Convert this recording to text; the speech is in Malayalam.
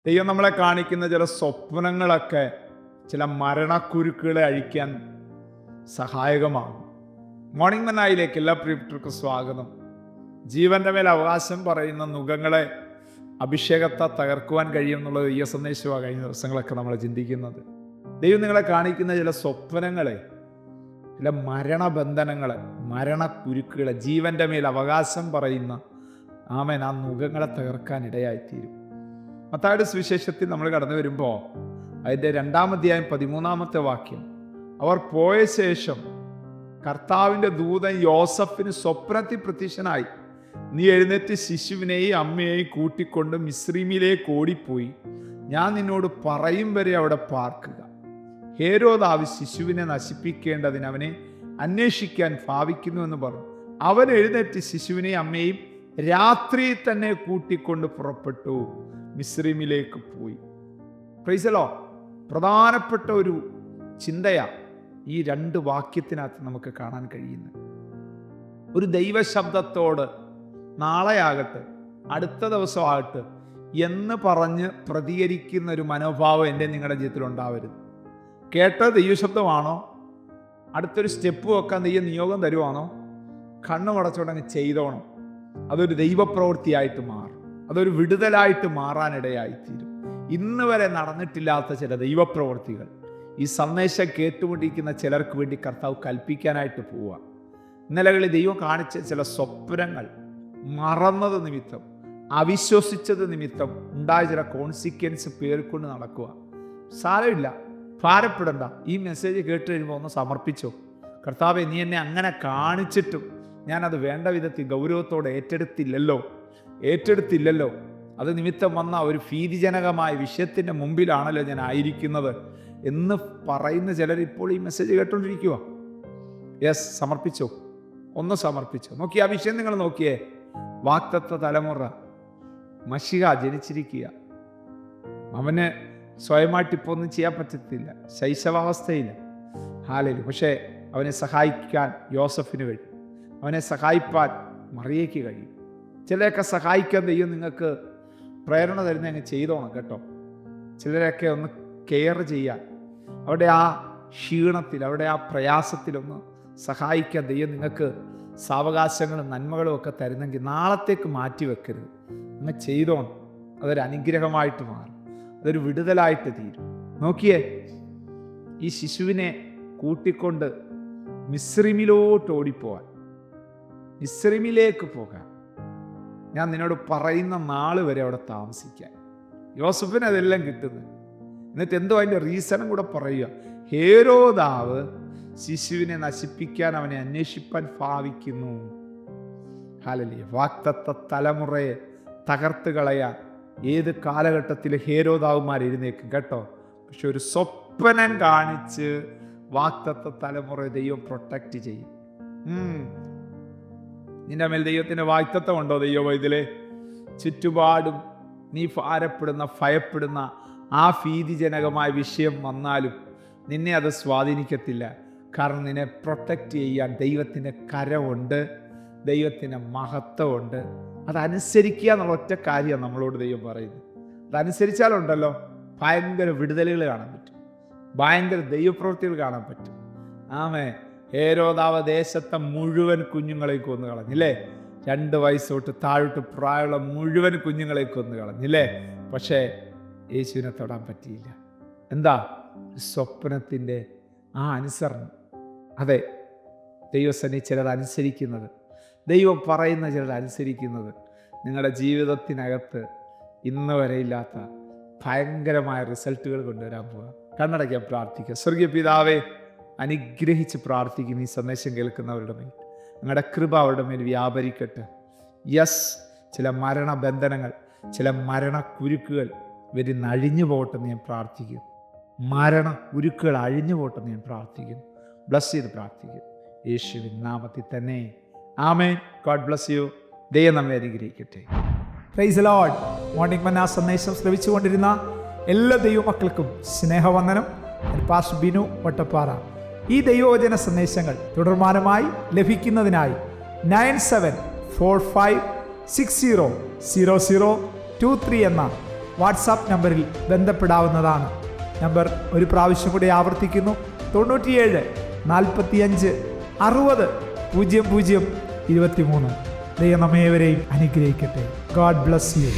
ദൈവം നമ്മളെ കാണിക്കുന്ന ചില സ്വപ്നങ്ങളൊക്കെ ചില മരണക്കുരുക്കുകളെ അഴിക്കാൻ സഹായകമാകും. മോർണിംഗ് മന്നായിലേക്ക് എല്ലാ പ്രിയപ്പെട്ടവർക്കും സ്വാഗതം. ജീവന്റെ മേൽ അവകാശം പറയുന്ന നുകങ്ങളെ അഭിഷേകത്തെ തകർക്കുവാൻ കഴിയും എന്നുള്ളത് ഈ സന്ദേശമാണ് കഴിഞ്ഞ ദിവസങ്ങളൊക്കെ നമ്മൾ ചിന്തിക്കുന്നത്. ദൈവം നിങ്ങളെ കാണിക്കുന്ന ചില സ്വപ്നങ്ങളെ, ചില മരണബന്ധനങ്ങളെ, മരണക്കുരുക്കുകളെ, ജീവന്റെ മേൽ അവകാശം പറയുന്ന ആമേൻ ആ നുകങ്ങളെ തകർക്കാൻ ഇടയായിത്തീരും. മത്തായിയുടെ സുവിശേഷത്തിൽ നമ്മൾ കടന്നു വരുമ്പോൾ അതിൻ്റെ 2-ാം അധ്യായം 13-ാമത്തെ വാക്യം, അവർ പോയ ശേഷം കർത്താവിൻ്റെ ദൂതൻ യോസഫിന് സ്വപ്നത്തിൽ പ്രത്യക്ഷനായി, നീ എഴുന്നേറ്റ് ശിശുവിനെയും അമ്മയെയും കൂട്ടിക്കൊണ്ട് മിസ്രയീമിലേക്ക് ഓടിപ്പോയി, ഞാൻ നിന്നോട് പറയും വരെ അവിടെ പാർക്കുക. ഹേരോദാവ് ശിശുവിനെ നശിപ്പിക്കേണ്ടതിന് അവനെ അന്വേഷിക്കാൻ ഭാവിക്കുന്നുവെന്ന് പറഞ്ഞു. അവൻ എഴുന്നേറ്റ് ശിശുവിനെയും അമ്മയെയും രാത്രിയിൽ തന്നെ കൂട്ടിക്കൊണ്ട് പുറപ്പെട്ടു, മിസ്രയീമിലേക്ക് പോയി. Praise the Lord. പ്രധാനപ്പെട്ട ഒരു ചിന്തയാ ഈ 2 വാക്യത്തിനകത്ത് നമുക്ക് കാണാൻ കഴിയുന്നത്. ഒരു ദൈവശബ്ദത്തോട് നാളെയാകട്ടെ, അടുത്ത ദിവസമാകട്ടെ എന്ന് പറഞ്ഞ് പ്രതികരിക്കുന്ന ഒരു മനോഭാവം എൻ്റെ നിങ്ങളുടെ ജീവിതത്തിൽ ഉണ്ടാവരുത്. കേട്ട ദൈവശബ്ദമാണോ, അടുത്തൊരു സ്റ്റെപ്പ് വെക്കാൻ ദൈവം നിയോഗം തരുവാണോ, കണ്ണുമടച്ചോടങ്ങ് ചെയ്തോണം. അതൊരു ദൈവപ്രവൃത്തിയായിട്ട് മാറും, അതൊരു വിടുതലായിട്ട് മാറാനിടയായിത്തീരും. ഇന്ന് വരെ നടന്നിട്ടില്ലാത്ത ചില ദൈവപ്രവൃത്തികൾ ഈ സന്ദേശം കേട്ടുകൊണ്ടിരിക്കുന്ന ചിലർക്ക് വേണ്ടി കർത്താവ് കൽപ്പിക്കാനായിട്ട് പോവുക. ഇന്നലകളിൽ ദൈവം കാണിച്ച ചില സ്വപ്നങ്ങൾ മറന്നത് നിമിത്തം, അവിശ്വസിച്ചത് നിമിത്തം ഉണ്ടായ ചില കോൺസിക്വൻസ് പേർക്കൊണ്ട് നടക്കുക. സാരമില്ല, ഭാരപ്പെടണ്ട. ഈ മെസ്സേജ് കേട്ട് കഴിയുമ്പോൾ ഒന്ന് സമർപ്പിച്ചോ. കർത്താവേ, നീ എന്നെ അങ്ങനെ കാണിച്ചിട്ടും ഞാനത് വേണ്ട വിധത്തിൽ ഗൗരവത്തോടെ ഏറ്റെടുത്തില്ലല്ലോ. അത് നിമിത്തം വന്ന ഒരു ഭീതിജനകമായ വിഷയത്തിൻ്റെ മുമ്പിലാണല്ലോ ഞാൻ ആയിരിക്കുന്നത് എന്ന് പറയുന്ന ചിലർ ഇപ്പോൾ ഈ മെസ്സേജ് കേട്ടോണ്ടിരിക്കുക. യെസ്, സമർപ്പിച്ചോ, ഒന്ന് സമർപ്പിച്ചോ. നോക്കി ആ വിഷയം നിങ്ങൾ നോക്കിയേ. വാഗ്ദത്ത തലമുറ മശിഹ ജനിച്ചിരിക്കുക. അവന് സ്വയമായിട്ടിപ്പോൾ ഒന്നും ചെയ്യാൻ പറ്റത്തില്ല, ശൈശവാവസ്ഥയില്ല. ഹാലലൂയ. പക്ഷേ അവനെ സഹായിക്കാൻ യോസഫിന് കഴിയും, അവനെ സഹായിപ്പാൻ മറിയയ്ക്ക് കഴിയും. ചിലരെയൊക്കെ സഹായിക്കാൻ ദൈവം നിങ്ങൾക്ക് പ്രേരണ തരുന്ന അങ്ങ് ചെയ്തോണം കേട്ടോ. ചിലരെയൊക്കെ ഒന്ന് കെയർ ചെയ്യാൻ, അവിടെ ആ ക്ഷീണത്തിൽ, അവിടെ ആ പ്രയാസത്തിലൊന്ന് സഹായിക്കാൻ ദൈവം നിങ്ങൾക്ക് സാവകാശങ്ങളും നന്മകളും ഒക്കെ തരുന്നെങ്കിൽ നാളത്തേക്ക് മാറ്റി വെക്കരുത്, അങ്ങ് ചെയ്തോണം. അതൊരു അനുഗ്രഹമായിട്ട് മാറും, അതൊരു വിടുതലായിട്ട് തീരും. നോക്കിയേ, ഈ ശിശുവിനെ കൂട്ടിക്കൊണ്ട് മിസ്രയീമിലോട്ട് ഓടിപ്പോവാൻ, മിസ്രയീമിലേക്ക് പോകാൻ, ഞാൻ നിന്നോട് പറയുന്ന നാൾ വരെ അവിടെ താമസിക്കാൻ. യോസഫിന് അതെല്ലാം കിട്ടുന്നത്. എന്നിട്ട് എന്തോ അതിൻ്റെ റീസണും കൂടെ പറയുക. ഹേരോദാവ് ശിശുവിനെ നശിപ്പിക്കാൻ അവനെ അന്വേഷിപ്പാൻ ഭാവിക്കുന്നു. ഹല്ലേലൂയ. വാഗ്ദത്ത തലമുറയെ തകർത്ത് കളയാൻ ഏത് കാലഘട്ടത്തിൽ ഹേരോദാവുമാർ എഴുന്നേക്കും കേട്ടോ. പക്ഷെ ഒരു സ്വപ്നം കാണിച്ച് വാഗ്ദത്ത തലമുറയെ ദൈവം പ്രൊട്ടക്റ്റ് ചെയ്യും. നിന്റെ മേൽ ദൈവത്തിൻ്റെ വാഗ്ദത്തം ഉണ്ടോ? ദൈവം ഇതിലെ ചുറ്റുപാടും നീ ഭാരപ്പെടുന്ന, ഭയപ്പെടുന്ന ആ ഭീതിജനകമായ വിഷയം വന്നാലും നിന്നെ അത് സ്വാധീനിക്കത്തില്ല. കാരണം നിന്നെ പ്രൊട്ടക്റ്റ് ചെയ്യാൻ ദൈവത്തിൻ്റെ കരമുണ്ട്, ദൈവത്തിൻ്റെ മഹത്വമുണ്ട്. അതനുസരിക്കുക എന്നുള്ള ഒറ്റ കാര്യമാണ് നമ്മളോട് ദൈവം പറയുന്നത്. അതനുസരിച്ചാലുണ്ടല്ലോ ഭയങ്കര വിടുതലുകൾ കാണാൻ പറ്റും, ഭയങ്കര ദൈവപ്രവൃത്തികൾ കാണാൻ പറ്റും. ആമേ. ഹേരോദാവ് ദേശത്തെ മുഴുവൻ കുഞ്ഞുങ്ങളെ കൊന്നു കളഞ്ഞില്ലേ? 2 വയസ്സ് തൊട്ട് താഴോട്ട് പ്രായമുള്ള മുഴുവൻ കുഞ്ഞുങ്ങളെ കൊന്നു കളഞ്ഞില്ലേ? പക്ഷേ യേശുവിനെ തൊടാൻ പറ്റിയില്ല. എന്താ? സ്വപ്നത്തിൻ്റെ ആ അനുസരണം. അതെ, ദൈവസന്നിധി ചിലത് അനുസരിക്കുന്നത്, ദൈവം പറയുന്ന ചിലത് അനുസരിക്കുന്നത് നിങ്ങളുടെ ജീവിതത്തിനകത്ത് ഇന്ന് വരെ ഇല്ലാത്ത ഭയങ്കരമായ റിസൾട്ടുകൾ കൊണ്ടുവരാൻ പോവുക. കണ്ണടയ്ക്കാൻ പ്രാർത്ഥിക്കുക. സ്വർഗീയ പിതാവേ, അനുഗ്രഹിച്ച് പ്രാർത്ഥിക്കുന്ന ഈ സന്ദേശം കേൾക്കുന്നവരുടെ മേൽ നിങ്ങളുടെ കൃപ അവരുടെ മേൽ വ്യാപരിക്കട്ടെ. യെസ്, ചില മരണബന്ധനങ്ങൾ, ചില മരണക്കുരുക്കുകൾ ഇവരിന്ന് അഴിഞ്ഞു പോകട്ടെന്ന് ഞാൻ പ്രാർത്ഥിക്കുന്നു. മരണക്കുരുക്കുകൾ അഴിഞ്ഞു പോകട്ടെന്ന് ഞാൻ പ്രാർത്ഥിക്കുന്നു. ബ്ലസ് ചെയ്ത് പ്രാർത്ഥിക്കുന്നു യേശുവിൻ നാമത്തിൽ തന്നെ. ആമേൻ. God bless you. ദൈവം നമ്മെ അനുഗ്രഹിക്കട്ടെ. Praise the Lord. മോർണിംഗ് മന്ന സന്ദേശം ശ്രവിച്ചുകൊണ്ടിരുന്ന എല്ലാ ദൈവമക്കൾക്കും സ്നേഹവന്ദനം. പാസ്റ്റർ ബിനു വട്ടപ്പാറ. ഈ ദൈവവചന സന്ദേശങ്ങൾ തുടർമാനമായി ലഭിക്കുന്നതിനായി 9745600023 എന്ന വാട്സാപ്പ് നമ്പറിൽ ബന്ധപ്പെടാവുന്നതാണ്. നമ്പർ ഒരു പ്രാവശ്യം കൂടി ആവർത്തിക്കുന്നു: 97 45 60 00 23. ദൈവം നമ്മേവരെയും അനുഗ്രഹിക്കട്ടെ. God bless U.